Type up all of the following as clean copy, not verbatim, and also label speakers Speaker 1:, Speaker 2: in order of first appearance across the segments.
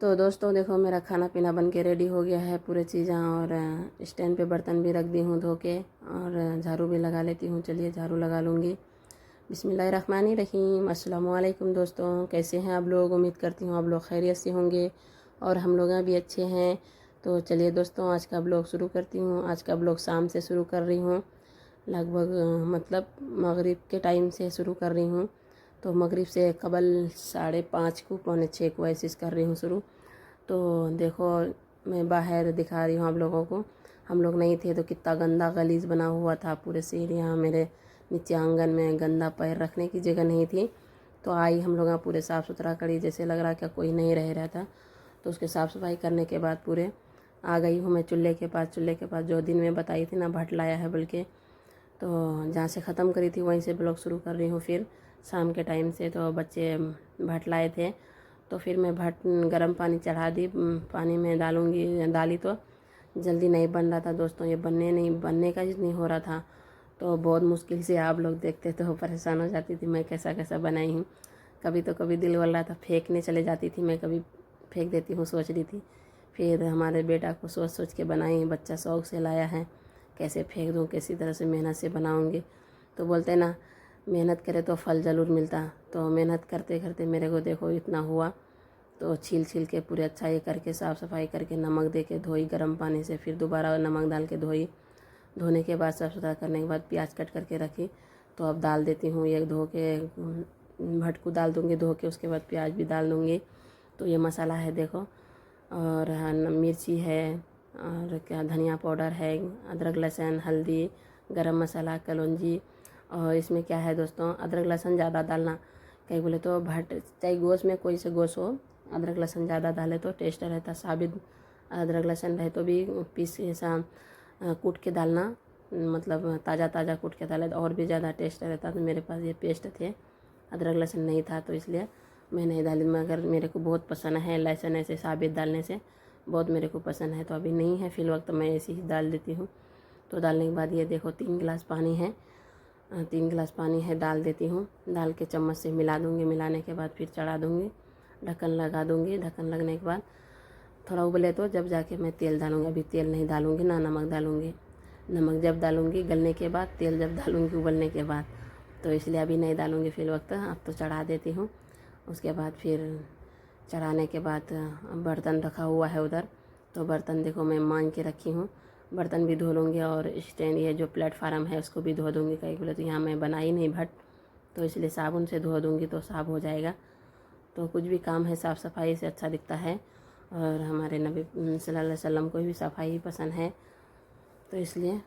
Speaker 1: तो दोस्तों देखो मेरा खाना पीना बन के रेडी हो गया है पूरे चीज़ें, और स्टैंड पे बर्तन भी रख दी हूँ धो के, और झाड़ू भी लगा लेती हूँ। चलिए झाड़ू लगा लूँगी। बिस्मिल्लाहिर्रहमानिर्रहीम। अस्सलाम वालेकुम दोस्तों, कैसे हैं आप लोग? उम्मीद करती हूँ आप लोग खैरियत से होंगे और हम लोग भी अच्छे हैं। तो चलिए दोस्तों आज का ब्लॉग शुरू करती हूँ। आज का ब्लॉग शाम से शुरू कर रही हूँ, लगभग मतलब मगरिब के टाइम से शुरू कर रही हूँ। तो मगरिब से कबल 5:30 को 6:45 को ऐसे कर रही हूँ शुरू। तो देखो मैं बाहर दिखा रही हूँ आप लोगों को। हम लोग नहीं थे तो कितना गंदा गलीज बना हुआ था पूरे सीढ़ियाँ, मेरे नीचे आंगन में गंदा पैर रखने की जगह नहीं थी। तो आई हम लोग पूरे साफ़ सुथरा करी, जैसे लग रहा क्या कोई नहीं रह रहा था। तो उसके साफ़ सफाई करने के बाद पूरे आ गई हूँ मैं चूल्हे के पास जो दिन में बताई थी ना, भट लाया है बल्कि। तो जहाँ से ख़त्म करी थी वहीं से ब्लॉग शुरू कर रही हूँ। फिर शाम के टाइम से तो बच्चे भट लाए थे, तो फिर मैं भट गर्म पानी चढ़ा दी, पानी में डालूँगी। डाली तो जल्दी नहीं बन रहा था दोस्तों, ये बनने का ही नहीं हो रहा था। तो बहुत मुश्किल से आप लोग देखते तो परेशान हो जाती थी मैं कैसा कैसा बनाई हूँ। कभी दिल बोल रहा था फेंकने चले जाती थी मैं, कभी फेंक देती हूँ सोच रही थी। फिर हमारे बेटा को सोच सोच के बनाई, बच्चा शौक़ से लाया है, कैसे फेंक दूँ, कैसी तरह से मेहनत से बनाऊँगी। तो बोलते ना मेहनत करे तो फल ज़रूर मिलता। तो मेहनत करते करते मेरे को देखो इतना हुआ। तो छील के पूरे अच्छा ये करके साफ़ सफाई करके नमक दे के धोई गर्म पानी से, फिर दोबारा नमक डाल के धोई। धोने के बाद साफ़ सुथरा करने के बाद प्याज कट करके रखी। तो अब डाल देती हूँ ये धो के, भट को डाल दूँगी धो के, उसके बाद प्याज भी डाल दूँगी। तो ये मसाला है देखो, और मिर्ची है, और क्या धनिया पाउडर है, अदरक लहसुन, हल्दी, गरम मसाला, कलौंजी। और इसमें क्या है दोस्तों, अदरक लहसुन ज़्यादा डालना। कहीं बोले तो भट चाहे गोश्त में कोई से गोश्त हो, अदरक लहसुन ज़्यादा डाले तो टेस्ट रहता। साबित अदरक लहसुन रहे तो भी पीस ऐसा कूट के डालना, मतलब ताज़ा कूट के डाले तो और भी ज़्यादा टेस्ट रहता। तो मेरे पास ये पेस्ट थे, अदरक लहसुन नहीं था तो इसलिए मैं नहीं डाली। मगर मेरे को बहुत पसंद है लहसुन ऐसे साबित डालने से, बहुत मेरे को पसंद है। तो अभी नहीं है फिल वक्त, मैं ऐसे ही डाल देती हूँ। तो डालने के बाद ये देखो 3 गिलास पानी है, 3 गिलास पानी है डाल देती हूँ। डाल के चम्मच से मिला दूँगी, मिलाने के बाद फिर चढ़ा दूँगी, ढक्कन लगा दूँगी। ढक्कन लगने के बाद थोड़ा उबले तो जब जाके मैं तेल डालूँगी। अभी तेल नहीं डालूँगी ना नमक डालूँगी। नमक जब डालूँगी गलने के बाद, तेल जब डालूँगी उबलने के बाद। तो इसलिए अभी नहीं डालूँगी फिल वक्त, अब तो चढ़ा देती हूँ। उसके बाद फिर चढ़ाने के बाद बर्तन रखा हुआ है उधर, तो बर्तन देखो मैं मांज के रखी हूँ। बर्तन भी धो लूँगी, और स्टैंड ये जो प्लेटफार्म है उसको भी धो दूँगी। कहीं बोले तो यहाँ मैं बनाई नहीं भट, तो इसलिए साबुन से धो दूँगी तो साफ़ हो जाएगा। तो कुछ भी काम है साफ़ सफाई से अच्छा दिखता है, और हमारे नबी सल्लल्लाहु अलैहि वसल्लम को भी सफाई पसंद है। तो इसलिए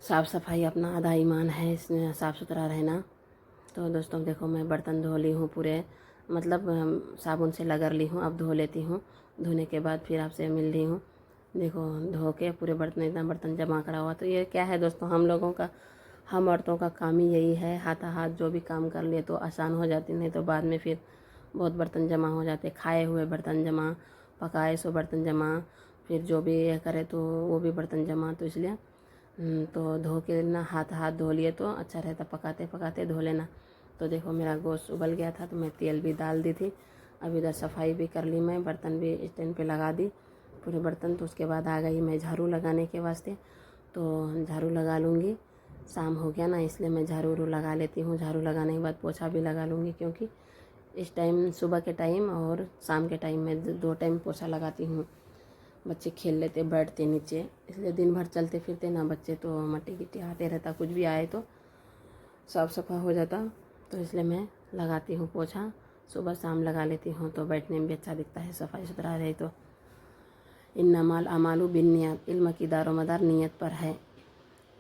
Speaker 1: साफ़ सफाई अपना आधा ईमान है, इसमें साफ़ सुथरा रहना। तो दोस्तों देखो मैं बर्तन धो ली हूँ पूरे, मतलब साबुन से रगड़ ली हूँ, अब धो लेती हूँ। धोने के बाद फिर आपसे मिल रही हूँ। देखो धो के पूरे बर्तन, इतना बर्तन जमा करा हुआ। तो ये क्या है दोस्तों, हम लोगों का, हम औरतों का काम ही यही है, हाथ जो भी काम कर लिए तो आसान हो जाती, नहीं तो बाद में फिर बहुत बर्तन जमा हो जाते। खाए हुए बर्तन जमा, पकाए सो बर्तन जमा, फिर जो भी ये करे तो वो भी बर्तन जमा। तो इसलिए तो धो के ना हाथ धो लिए तो अच्छा रहता, पकाते पकाते धो लेना। तो देखो मेरा गोश्त उबल गया था तो मैं तेल भी डाल दी थी। अब इधर सफाई भी कर ली मैं, बर्तन भी स्टैंड पे लगा दी पूरे बर्तन। तो उसके बाद आ गई मैं झाड़ू लगाने के वास्ते। तो झाड़ू लगा लूँगी, शाम हो गया ना इसलिए मैं झाड़ू लगा लेती हूँ। झाड़ू लगाने के बाद पोछा भी लगा लूँगी, क्योंकि इस टाइम सुबह के टाइम और शाम के टाइम में 2 टाइम पोछा लगाती हूँ। बच्चे खेल लेते बैठते नीचे, इसलिए दिन भर चलते फिरते ना बच्चे, तो मट्टी गिट्टी आते रहता, कुछ भी आए तो साफ़ सफा हो जाता। तो इसलिए मैं लगाती हूँ पोछा, सुबह शाम लगा लेती हूँ। तो बैठने में भी अच्छा दिखता है, सफाई सुथरा रहे तो। इन्नमल अमालु बिन्नियत, इल्म की दारोमदार नीयत पर है।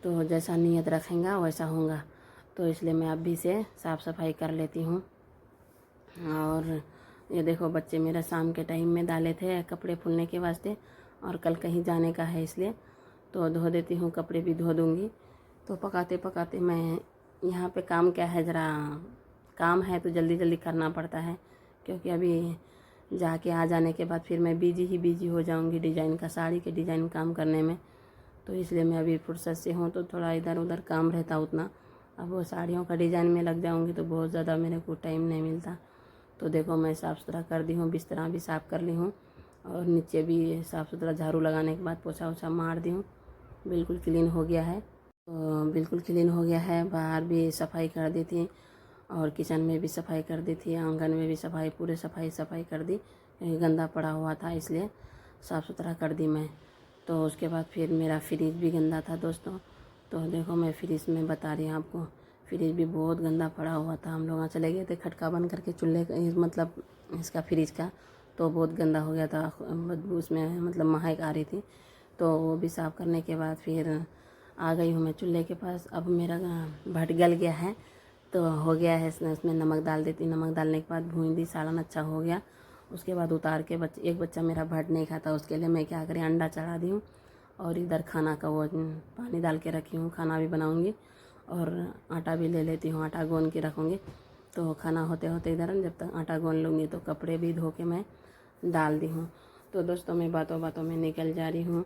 Speaker 1: तो जैसा नीयत रखेंगे वैसा होगा। तो इसलिए मैं अभी से साफ़ सफाई कर लेती हूँ। और ये देखो बच्चे मेरा शाम के टाइम में डाले थे कपड़े फूलने के वास्ते, और कल कहीं जाने का है इसलिए तो धो देती हूँ, कपड़े भी धो दूँगी। तो पकाते पकाते मैं यहाँ पे काम क्या है, ज़रा काम है तो जल्दी जल्दी करना पड़ता है, क्योंकि अभी जाके आ जाने के बाद फिर मैं बिजी हो जाऊँगी डिज़ाइन का, साड़ी के डिज़ाइन काम करने में। तो इसलिए मैं अभी फुर्सत से हूँ तो थोड़ा इधर उधर काम रहता उतना। अब वो साड़ियों का डिज़ाइन में लग जाऊँगी तो बहुत ज़्यादा मेरे को टाइम नहीं मिलता। तो देखो मैं साफ़ सुथरा कर दी हूँ, बिस्तरा भी साफ़ कर ली हूँ और नीचे भी साफ़ सुथरा झाड़ू लगाने के बाद पोछा वोछा मार दी हूँ। बिल्कुल क्लीन हो गया है, तो बिल्कुल क्लीन हो गया है। बाहर भी सफाई कर दी थी और किचन में भी सफाई कर दी थी, आंगन में भी सफाई, पूरे सफाई कर दी। गंदा पड़ा हुआ था इसलिए साफ़ सुथरा कर दी मैं। तो उसके बाद फिर मेरा फ्रिज भी गंदा था दोस्तों। तो देखो मैं फ्रिज में बता रही हूँ आपको, फ्रिज भी बहुत गंदा पड़ा हुआ था। हम लोग वहाँ चले गए थे खटका बंद करके चूल्हे का, मतलब इसका फ्रिज का, तो बहुत गंदा हो गया था, बदबू उसमें मतलब महक आ रही थी। तो वो भी साफ़ करने के बाद फिर आ गई हूँ मैं चूल्हे के पास। अब मेरा भट गल गया है, तो हो गया है, इसमें नमक डाल देती। नमक डालने के बाद भून दी, सालन अच्छा हो गया। उसके बाद उतार के एक बच्चा मेरा भट नहीं खाता, उसके लिए मैं क्या करें, अंडा चढ़ा दी हूँ और इधर खाना का वो पानी डाल के रखी हूँ। खाना भी बनाऊँगी और आटा भी ले लेती हूँ, आटा गूँध के रखूँगी। तो खाना होते होते इधर जब तक आटा गूँध लूँगी तो कपड़े भी धो के मैं डाल दी हूँ। तो दोस्तों मैं बातों बातों में निकल जा रही हूँ,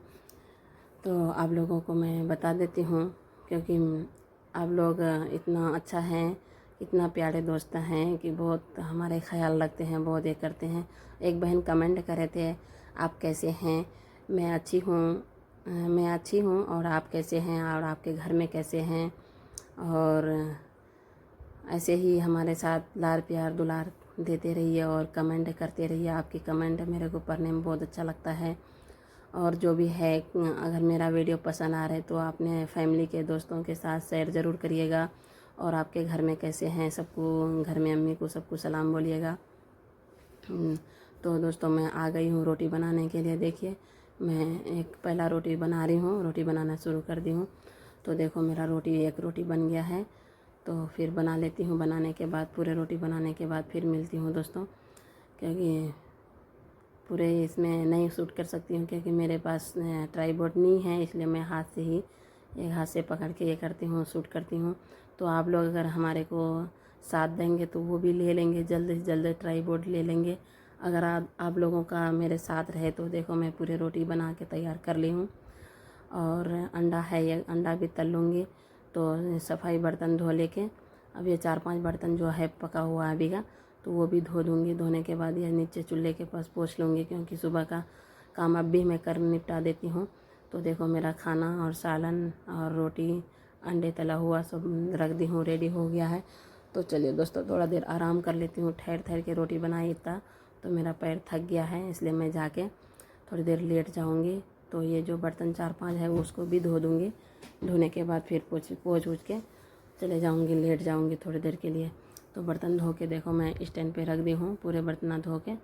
Speaker 1: तो आप लोगों को मैं बता देती हूँ, क्योंकि आप लोग इतना अच्छा हैं, इतना प्यारे दोस्त हैं कि बहुत हमारे ख्याल रखते हैं, बहुत ये करते हैं। एक बहन कमेंट करे थे, आप कैसे हैं? मैं अच्छी हूँ और आप कैसे हैं और आपके घर में कैसे हैं? और ऐसे ही हमारे साथ लाड़ प्यार दुलार देते रहिए और कमेंट करते रहिए। आपकी कमेंट मेरे को पढ़ने में बहुत अच्छा लगता है। और जो भी है, अगर मेरा वीडियो पसंद आ रहा है तो अपने फैमिली के दोस्तों के साथ शेयर ज़रूर करिएगा। और आपके घर में कैसे हैं सबको, घर में अम्मी को सबको सलाम बोलिएगा। तो दोस्तों मैं आ गई हूँ रोटी बनाने के लिए। देखिए मैं एक पहला रोटी बना रही हूँ, रोटी बनाना शुरू कर दी हूँ। तो देखो मेरा एक रोटी बन गया है, तो फिर बना लेती हूँ। बनाने के बाद, पूरे रोटी बनाने के बाद फिर मिलती हूँ दोस्तों, क्योंकि पूरे इसमें नहीं शूट कर सकती हूँ क्योंकि मेरे पास ट्राइपॉड नहीं है, इसलिए मैं हाथ से ही, एक हाथ से पकड़ के ये करती हूँ, शूट करती हूँ। तो आप लोग अगर हमारे को साथ देंगे तो वो भी ले लेंगे, जल्द से जल्द ट्राइपॉड ले लेंगे। अगर आप लोगों का मेरे साथ रहे तो देखो मैं पूरे रोटी बना के तैयार कर ली हूँ। और अंडा है, ये अंडा भी तल लूँगी। तो सफाई बर्तन धो लेके अब ये 4-5 बर्तन जो है पका हुआ है अभी का, तो वो भी धो दूँगी। धोने के बाद ये नीचे चूल्हे के पास पोंछ लूँगी, क्योंकि सुबह का काम अब भी मैं कर निपटा देती हूँ। तो देखो मेरा खाना और सालन और रोटी, अंडे तला हुआ सब रख दी हूँ, रेडी हो गया है। तो चलिए दोस्तों थोड़ा देर आराम कर लेती हूँ। ठहर के रोटी बनाई इतना, तो मेरा पैर थक गया है, इसलिए मैं जाके थोड़ी देर लेट जाऊँगी। तो ये जो बर्तन 4-5 है वो उसको भी धो दूँगी। धोने के बाद फिर पोंछ के चले जाऊँगी, लेट जाऊँगी थोड़ी देर के लिए। तो बर्तन धो के देखो मैं स्टैंड पे रख दी हूँ, पूरे बर्तन धो के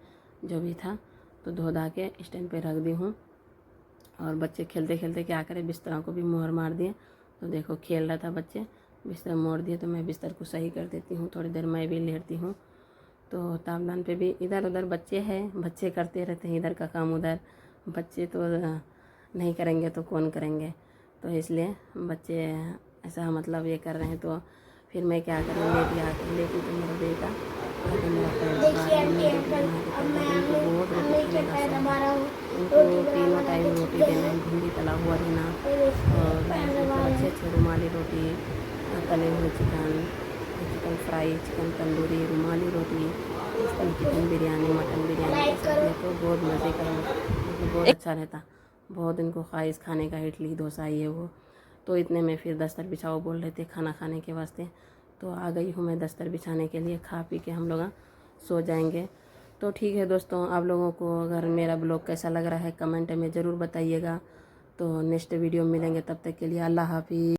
Speaker 1: जो भी था तो धो धा के स्टैंड पे रख दी हूँ। और बच्चे खेलते खेलते क्या करें, बिस्तरों को भी मोहर मार दिए। तो देखो खेल रहा था बच्चे, बिस्तर मोड़ दिए, तो मैं बिस्तर को सही कर देती हूँ। थोड़ी देर मैं भी लेटती हूँ। तो तामदान पे भी इधर उधर बच्चे हैं, बच्चे करते रहते हैं इधर का काम उधर। बच्चे तो नहीं करेंगे तो कौन करेंगे, तो इसलिए बच्चे ऐसा मतलब ये कर रहे हैं। तो फिर मैं क्या करूँ, लेटी तो मेरा बेटा आगे मेरा पैर दबा रहा है। उनको बहुत रोटी खाने का शौक है, उनको तीनों टाइम रोटी देना, भिंडी तला हुआ देना और मतलब अच्छे अच्छे रुमाली रोटी, तले हुए चिकन फ्राई, चिकन तंदूरी, रुमाली रोटी, चिकन बिरयानी, मटन बिरयानी, तो बहुत मज़े का, मतलब बहुत अच्छा रहता। बहुत इनको ख्वाहिश खाने का, इडली डोसा ये वो। तो इतने में फिर दस्तर बिछाओ बोल रहे थे खाना खाने के वास्ते। तो आ गई हूँ मैं दस्तर बिछाने के लिए। खा पी के हम लोग सो जाएंगे। तो ठीक है दोस्तों, आप लोगों को अगर मेरा ब्लॉग कैसा लग रहा है कमेंट में ज़रूर बताइएगा। तो नेक्स्ट वीडियो मिलेंगे, तब तक के लिए अल्लाह हाफिज़।